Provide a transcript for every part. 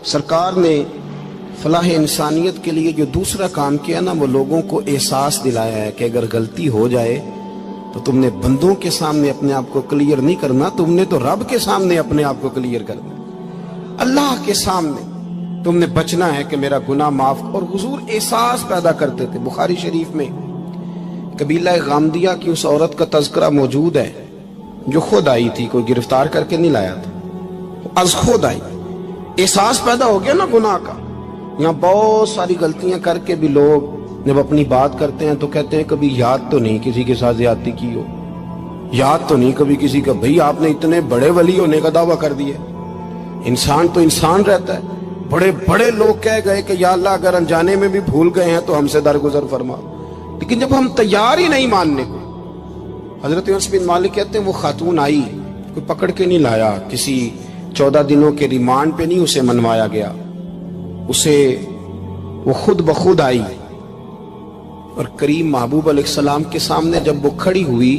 سرکار نے فلاح انسانیت کے لیے جو دوسرا کام کیا نا، وہ لوگوں کو احساس دلایا ہے کہ اگر غلطی ہو جائے تو تم نے بندوں کے سامنے اپنے آپ کو کلیئر نہیں کرنا، تم نے تو رب کے سامنے اپنے آپ کو کلیئر کرنا، اللہ کے سامنے تم نے بچنا ہے کہ میرا گناہ معاف۔ اور حضور احساس پیدا کرتے تھے۔ بخاری شریف میں قبیلہ غامدیہ کی اس عورت کا تذکرہ موجود ہے جو خود آئی تھی، کوئی گرفتار کر کے نہیں لایا تھا، از خود آئی۔ احساس پیدا ہو گیا نا گناہ کا۔ یہاں بہت ساری غلطیاں کر کے بھی لوگ جب اپنی بات کرتے ہیں تو کہتے ہیں کبھی یاد تو نہیں کسی کے ساتھ زیادتی کی ہو، یاد تو نہیں کبھی کسی کا، بھئی آپ نے اتنے بڑے ولی ہونے کا دعویٰ کر دیا۔ انسان تو انسان رہتا ہے۔ بڑے بڑے لوگ کہہ گئے کہ یا اللہ اگر انجانے میں بھی بھول گئے ہیں تو ہم سے درگزر فرما، لیکن جب ہم تیار ہی نہیں ماننے کو۔ حضرت انس بن مالک کہتے ہیں وہ خاتون آئی، کوئی پکڑ کے نہیں لایا، کسی 14 دنوں کے ریمانڈ پہ نہیں اسے منوایا گیا، اسے وہ خود بخود آئی، اور کریم محبوب علیہ السلام کے سامنے جب وہ کھڑی ہوئی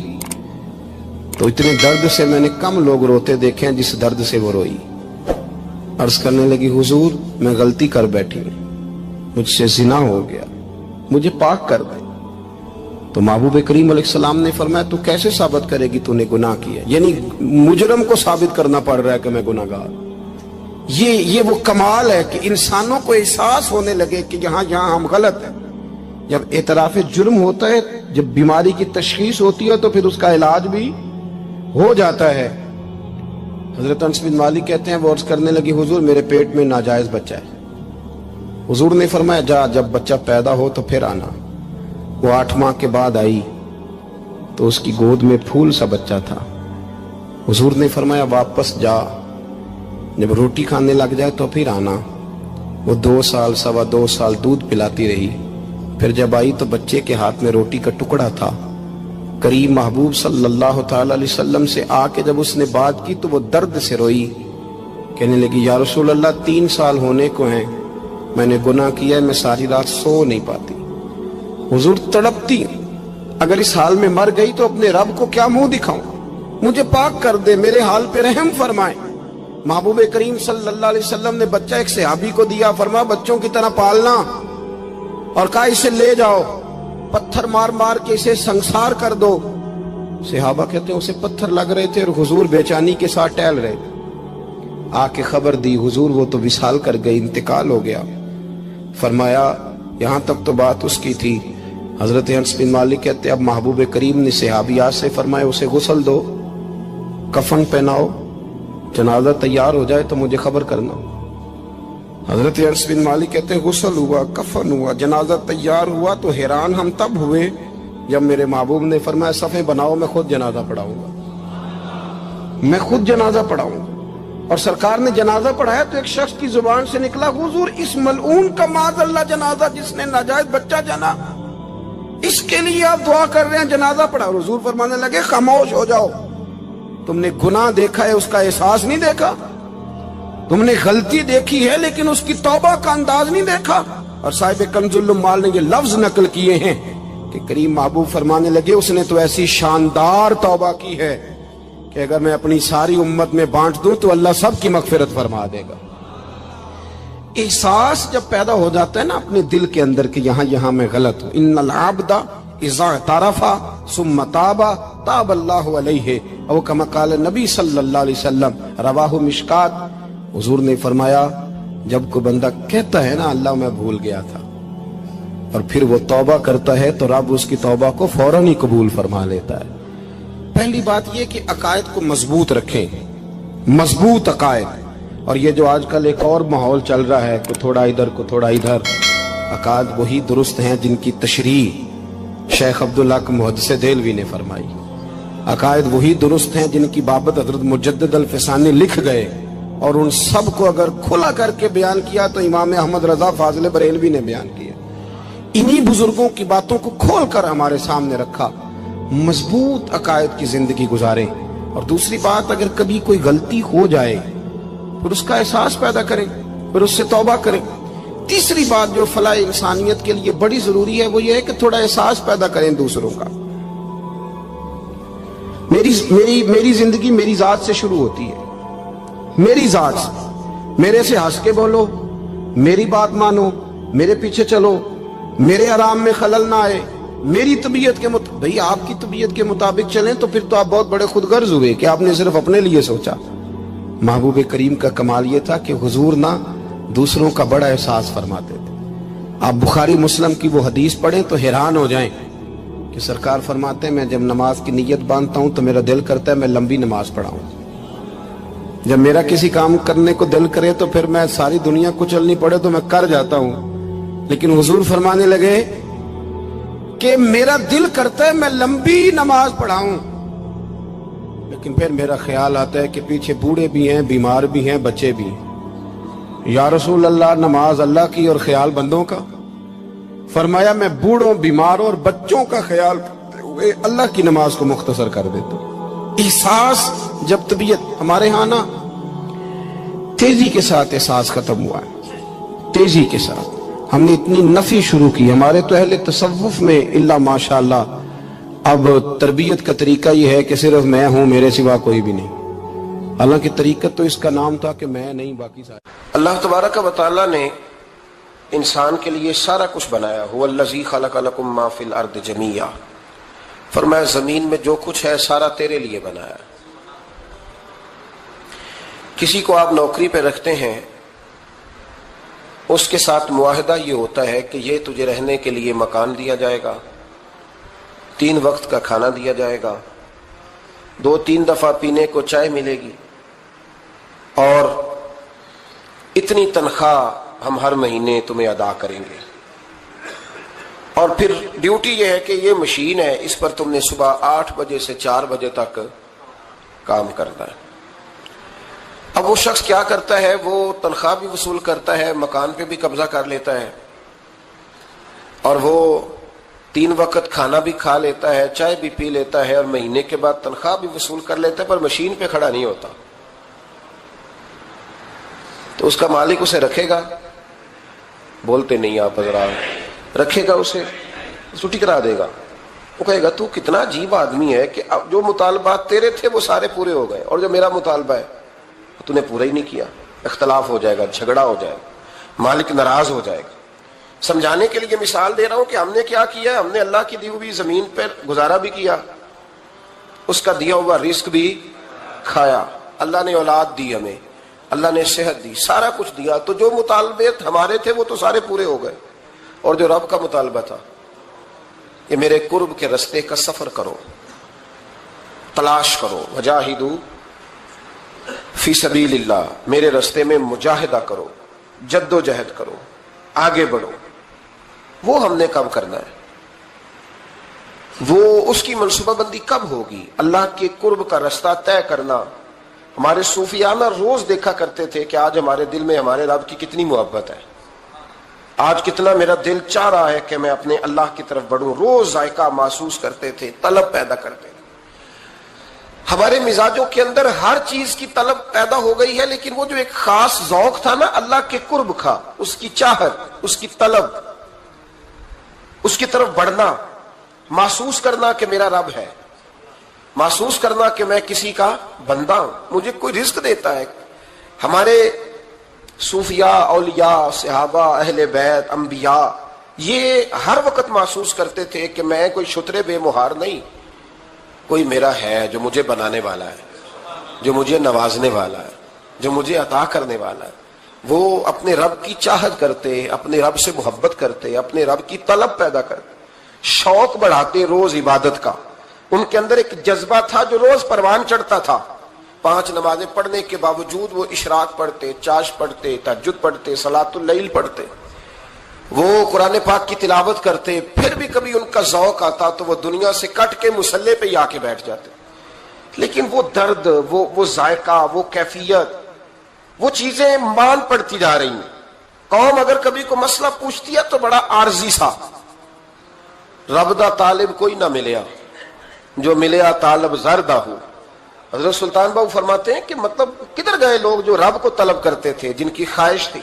تو اتنے درد سے میں نے کم لوگ روتے دیکھے ہیں جس درد سے وہ روئی۔ عرض کرنے لگی حضور میں غلطی کر بیٹھی ہوں، مجھ سے زنا ہو گیا، مجھے پاک کر دے۔ تو محبوب کریم علیہ السلام نے فرمایا تو کیسے ثابت کرے گی تو نے گناہ کیا؟ یعنی مجرم کو ثابت کرنا پڑ رہا ہے کہ میں گناہ گار۔ یہ وہ کمال ہے کہ انسانوں کو احساس ہونے لگے کہ یہاں ہم غلط ہیں۔ جب اعتراف جرم ہوتا ہے، جب بیماری کی تشخیص ہوتی ہے تو پھر اس کا علاج بھی ہو جاتا ہے۔ حضرت انس بن مالک کہتے ہیں وہ عرض کرنے لگی حضور میرے پیٹ میں ناجائز بچہ ہے۔ حضور نے فرمایا جا جب بچہ پیدا ہو تو پھر آنا۔ وہ 8 ماہ کے بعد آئی تو اس کی گود میں پھول سا بچہ تھا۔ حضور نے فرمایا واپس جا، جب روٹی کھانے لگ جائے تو پھر آنا۔ وہ 2 سال 2.25 سال دودھ پلاتی رہی، پھر جب آئی تو بچے کے ہاتھ میں روٹی کا ٹکڑا تھا۔ کریم محبوب صلی اللہ تعالی علیہ وسلم سے آ کے جب اس نے بات کی تو وہ درد سے روئی، کہنے لگی یا رسول اللہ 3 سال ہونے کو ہیں، میں نے گناہ کیا ہے، میں ساری رات سو نہیں پاتی۔ حضور تڑپتی، اگر اس حال میں مر گئی تو اپنے رب کو کیا منہ دکھاؤں، مجھے پاک کر دے، میرے حال پہ رحم فرمائے۔ محبوب کریم صلی اللہ علیہ وسلم نے بچہ ایک صحابی کو دیا، فرمایا بچوں کی طرح پالنا، اور کہا اسے لے جاؤ، پتھر مار مار کے اسے سنسار کر دو۔ صحابہ کہتے ہیں اسے پتھر لگ رہے تھے اور حضور بے چینی کے ساتھ ٹہل رہے تھے۔ آ کے خبر دی حضور وہ تو وصال کر گئی، انتقال ہو گیا۔ فرمایا یہاں تک تو بات اس کی تھی۔ حضرت انس بن مالک کہتے اب محبوب کریم نے صحابیات سے فرمایا اسے غسل دو، کفن پہناؤ، جنازہ تیار ہو جائے تو مجھے خبر کرنا۔ حضرت انس بن مالک کہتے ہیں غسل ہوا، کفن ہوا، جنازہ تیار ہوا تو حیران ہم تب ہوئے جب میرے محبوب نے فرمایا صفیں بناؤ، میں خود جنازہ پڑھاؤں گا، میں خود جنازہ پڑھاؤں گا۔ اور سرکار نے جنازہ پڑھایا تو ایک شخص کی زبان سے نکلا حضور اس ملعون کا معاذ اللہ جنازہ جس نے ناجائز بچہ جنا، اس کے لیے آپ دعا کر رہے ہیں، جنازہ پڑھا۔ حضور فرمانے لگے خاموش ہو جاؤ، تم نے گناہ دیکھا ہے اس کا احساس نہیں دیکھا، تم نے غلطی دیکھی ہے لیکن اس کی توبہ کا انداز نہیں دیکھا۔ اور صاحب کنز العمال نے یہ لفظ نقل کیے ہیں کہ کریم محبوب فرمانے لگے اس نے تو ایسی شاندار توبہ کی ہے کہ اگر میں اپنی ساری امت میں بانٹ دوں تو اللہ سب کی مغفرت فرما دے گا۔ احساس جب پیدا ہو جاتا ہے نا اپنے دل کے اندر کہ یہاں میں غلط ہوں، ان العبد اذا اعترف ثم تاب تاب اللہ علیہ، او کما قال نبی صلی اللہ علیہ وسلم، رواہ مشکات۔ حضور نے فرمایا جب کوئی بندہ کہتا ہے نا اللہ میں بھول گیا تھا، اور پھر وہ توبہ کرتا ہے تو رب اس کی توبہ کو فوراً ہی قبول فرما لیتا ہے۔ پہلی بات یہ کہ عقائد کو مضبوط رکھیں، مضبوط عقائد۔ اور یہ جو آج کل ایک اور ماحول چل رہا ہے کو تھوڑا ادھر کو تھوڑا ادھر، عقائد وہی درست ہیں جن کی تشریح شیخ عبدالحق محدث دہلوی نے فرمائی، عقائد وہی درست ہیں جن کی بابت حضرت مجدد الفسانی لکھ گئے، اور ان سب کو اگر کھلا کر کے بیان کیا تو امام احمد رضا فاضل بریلوی نے بیان کیا۔ انہی بزرگوں کی باتوں کو کھول کر ہمارے سامنے رکھا۔ مضبوط عقائد کی زندگی گزاریں۔ اور دوسری بات اگر کبھی کوئی غلطی ہو جائے پھر اس کا احساس پیدا کریں، پھر اس سے توبہ کریں۔ تیسری بات جو فلاح انسانیت کے لیے بڑی ضروری ہے وہ یہ ہے کہ تھوڑا احساس پیدا کریں دوسروں کا۔ میری زندگی میری ذات سے شروع ہوتی ہے، میری ذات سے۔ میرے سے ہنس کے بولو، میری بات مانو، میرے پیچھے چلو، میرے آرام میں خلل نہ آئے، میری طبیعت کے بھئی آپ کی طبیعت کے مطابق چلیں تو پھر تو آپ بہت بڑے خود غرض ہوئے کہ آپ نے صرف اپنے لیے سوچا۔ محبوب کریم کا کمال یہ تھا کہ حضور نہ دوسروں کا بڑا احساس فرماتے تھے۔ آپ بخاری مسلم کی وہ حدیث پڑھیں تو حیران ہو جائیں کہ سرکار فرماتے ہیں میں جب نماز کی نیت باندھتا ہوں تو میرا دل کرتا ہے میں لمبی نماز پڑھاؤں، جب میرا کسی کام کرنے کو دل کرے تو پھر میں ساری دنیا کچلنی پڑے تو میں کر جاتا ہوں، لیکن حضور فرمانے لگے کہ میرا دل کرتا ہے میں لمبی نماز پڑھاؤں، لیکن پھر میرا خیال آتا ہے کہ پیچھے بوڑھے بھی ہیں، بیمار بھی ہیں، بچے بھی ہیں۔ یا رسول اللہ، نماز اللہ کی اور خیال بندوں کا؟ فرمایا میں بوڑھوں، بیماروں اور بچوں کا خیال کرتے ہوئے اللہ کی نماز کو مختصر کر دیتا ہوں۔ احساس جب طبیعت ہمارے ہاں نا تیزی کے ساتھ احساس ختم ہوا ہے، تیزی کے ساتھ ہم نے اتنی نفی شروع کی۔ ہمارے تو اہل تصوف میں اللہ ماشاءاللہ اب تربیت کا طریقہ یہ ہے کہ صرف میں ہوں، میرے سوا کوئی بھی نہیں، حالانکہ طریقت تو اس کا نام تھا کہ میں نہیں باقی سارے۔ اللہ تبارک و تعالیٰ نے انسان کے لیے سارا کچھ بنایا، هو الذی خلق لکم ما فی الارض جمیعا، فرمایا زمین میں جو کچھ ہے سارا تیرے لیے بنایا۔ کسی کو آپ نوکری پہ رکھتے ہیں، اس کے ساتھ معاہدہ یہ ہوتا ہے کہ یہ تجھے رہنے کے لیے مکان دیا جائے گا، 3 وقت کا کھانا دیا جائے گا، 2-3 دفعہ پینے کو چائے ملے گی، اور اتنی تنخواہ ہم ہر مہینے تمہیں ادا کریں گے، اور پھر ڈیوٹی یہ ہے کہ یہ مشین ہے، اس پر تم نے صبح 8 بجے سے 4 بجے تک کام کرنا ہے۔ اب وہ شخص کیا کرتا ہے؟ وہ تنخواہ بھی وصول کرتا ہے، مکان پہ بھی قبضہ کر لیتا ہے، اور وہ 3 وقت کھانا بھی کھا لیتا ہے، چائے بھی پی لیتا ہے، اور مہینے کے بعد تنخواہ بھی وصول کر لیتا ہے، پر مشین پہ کھڑا نہیں ہوتا۔ تو اس کا مالک اسے رکھے گا؟ بولتے نہیں آپ حضرات، رکھے گا اسے، چھٹی کرا دے گا۔ وہ کہے گا تو کتنا عجیب آدمی ہے کہ اب جو مطالبات تیرے تھے وہ سارے پورے ہو گئے، اور جو میرا مطالبہ ہے تو نے پورا ہی نہیں کیا۔ اختلاف ہو جائے گا، جھگڑا ہو جائے گا، مالک ناراض ہو جائے گا۔ سمجھانے کے لیے مثال دے رہا ہوں کہ ہم نے کیا کیا، ہم نے اللہ کی دی ہوئی زمین پر گزارا بھی کیا، اس کا دیا ہوا رزق بھی کھایا، اللہ نے اولاد دی ہمیں، اللہ نے صحت دی، سارا کچھ دیا، تو جو مطالبے ہمارے تھے وہ تو سارے پورے ہو گئے، اور جو رب کا مطالبہ تھا کہ میرے قرب کے رستے کا سفر کرو، تلاش کرو، وجاہدوا فی سبیل اللہ، میرے رستے میں مجاہدہ کرو، جد و جہد کرو، آگے بڑھو، وہ ہم نے کب کرنا ہے؟ وہ اس کی منصوبہ بندی کب ہوگی؟ اللہ کے قرب کا رستہ طے کرنا۔ ہمارے صوفیانہ روز دیکھا کرتے تھے کہ آج ہمارے دل میں ہمارے رب کی کتنی محبت ہے، آج کتنا میرا دل چاہ رہا ہے کہ میں اپنے اللہ کی طرف بڑھوں، روز ذائقہ محسوس کرتے تھے، طلب پیدا کرتے تھے۔ ہمارے مزاجوں کے اندر ہر چیز کی طلب پیدا ہو گئی ہے، لیکن وہ جو ایک خاص ذوق تھا نا اللہ کے قرب کا، اس کی چاہت، اس کی طلب، اس کی طرف بڑھنا، محسوس کرنا کہ میرا رب ہے، محسوس کرنا کہ میں کسی کا بندہ ہوں، مجھے کوئی رزق دیتا ہے۔ ہمارے صوفیاء، اولیاء، صحابہ، اہل بیت، انبیاء یہ ہر وقت محسوس کرتے تھے کہ میں کوئی شترے بے مہار نہیں، کوئی میرا ہے جو مجھے بنانے والا ہے، جو مجھے نوازنے والا ہے، جو مجھے عطا کرنے والا ہے۔ وہ اپنے رب کی چاہت کرتے، اپنے رب سے محبت کرتے، اپنے رب کی طلب پیدا کرتے، شوق بڑھاتے روز عبادت کا۔ ان کے اندر ایک جذبہ تھا جو روز پروان چڑھتا تھا، 5 نمازیں پڑھنے کے باوجود وہ اشراق پڑھتے، چاش پڑھتے، تہجد پڑھتے، صلاۃ اللیل پڑھتے، وہ قرآن پاک کی تلاوت کرتے، پھر بھی کبھی ان کا ذوق آتا تو وہ دنیا سے کٹ کے مصلی پہ ہی آ کے بیٹھ جاتے۔ لیکن وہ درد، وہ ذائقہ، وہ کیفیت، وہ چیزیں مان پڑتی جا رہی ہیں۔ قوم اگر کبھی کو مسئلہ پوچھتی ہے تو بڑا عارضی سا، رب دا طالب کوئی نہ ملیا، جو ملیا طالب زردہ ہو۔ حضرت سلطان باؤ فرماتے ہیں کہ مطلب کدھر گئے لوگ جو رب کو طلب کرتے تھے، جن کی خواہش تھی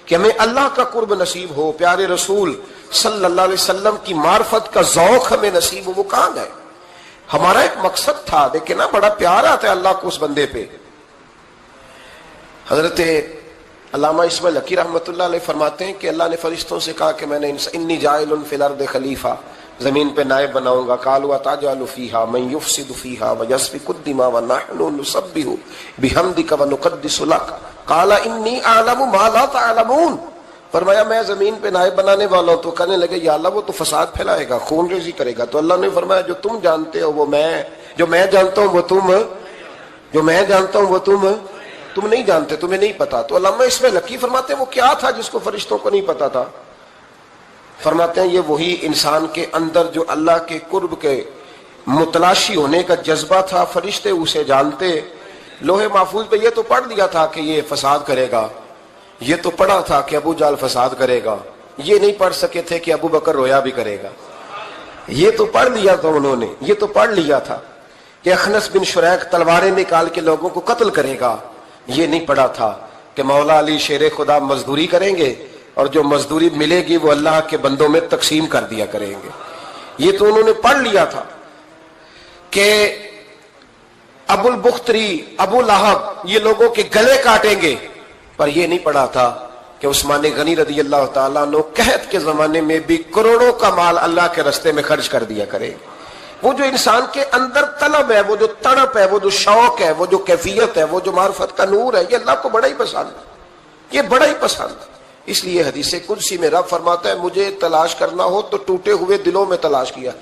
کہ ہمیں اللہ کا قرب نصیب ہو، پیارے رسول صلی اللہ علیہ وسلم کی معرفت کا ذوق ہمیں نصیب ہو، وہ کہاں گئے؟ ہمارا ایک مقصد تھا، دیکھیں نا بڑا پیار آتا ہے اللہ کو اس بندے پہ۔ حضرت علامہ اسماعیل حقی رحمۃ اللہ علیہ فرماتے ہیں کہ اللہ نے فرشتوں سے کہا کہ میں نے انی جاعل فی الارض خلیفہ، زمین پہ نائب بناؤں گا. قالوا تجعل فیہا من یفسد فیہا ویسفک الدماء ونحن نسبح بحمدک ونقدس لک قال انی اعلم ما لا تعلمون. فرمایا میں زمین پہ نائب بنانے والا ہوں. تو کہنے لگے یا اللہ وہ تو فساد پھیلائے گا، خون ریزی کرے گا. تو اللہ نے فرمایا جو تم جانتے ہو وہ میں، جو میں جانتا ہوں وہ تم، جو میں جانتا ہوں وہ تم نہیں جانتے، تمہیں نہیں پتا. تو علامہ اسماعیل حقی فرماتے ہیں وہ کیا تھا جس کو فرشتوں کو نہیں پتا تھا؟ فرماتے ہیں یہ وہی انسان کے اندر جو اللہ کے قرب کے متلاشی ہونے کا جذبہ تھا. فرشتے اسے جانتے، لوہے محفوظ پہ یہ تو پڑھ دیا تھا کہ یہ فساد کرے گا، یہ تو پڑھا تھا کہ ابو جہل فساد کرے گا. یہ نہیں پڑھ سکے تھے کہ ابو بکر رویا بھی کرے گا. یہ تو پڑھ لیا تھا انہوں نے، یہ تو پڑھ لیا تھا کہ اخنس بن شریک تلواریں نکال کے لوگوں کو قتل کرے گا. یہ نہیں پڑھا تھا کہ مولا علی شیر خدا مزدوری کریں گے اور جو مزدوری ملے گی وہ اللہ کے بندوں میں تقسیم کر دیا کریں گے. یہ تو انہوں نے پڑھ لیا تھا کہ ابو البختری، ابو لہب یہ لوگوں کے گلے کاٹیں گے. پر یہ نہیں پڑھا تھا کہ عثمان غنی رضی اللہ تعالیٰ عنہ قحط کے زمانے میں بھی کروڑوں کا مال اللہ کے رستے میں خرچ کر دیا کرے. وہ جو انسان کے اندر طلب ہے، وہ جو تڑپ ہے، وہ جو شوق ہے، وہ جو کیفیت ہے، وہ جو معرفت کا نور ہے، یہ اللہ کو بڑا ہی پسند ہے، یہ بڑا ہی پسند ہے. اس لیے حدیث قدسی میں رب فرماتا ہے مجھے تلاش کرنا ہو تو ٹوٹے ہوئے دلوں میں تلاش کیا.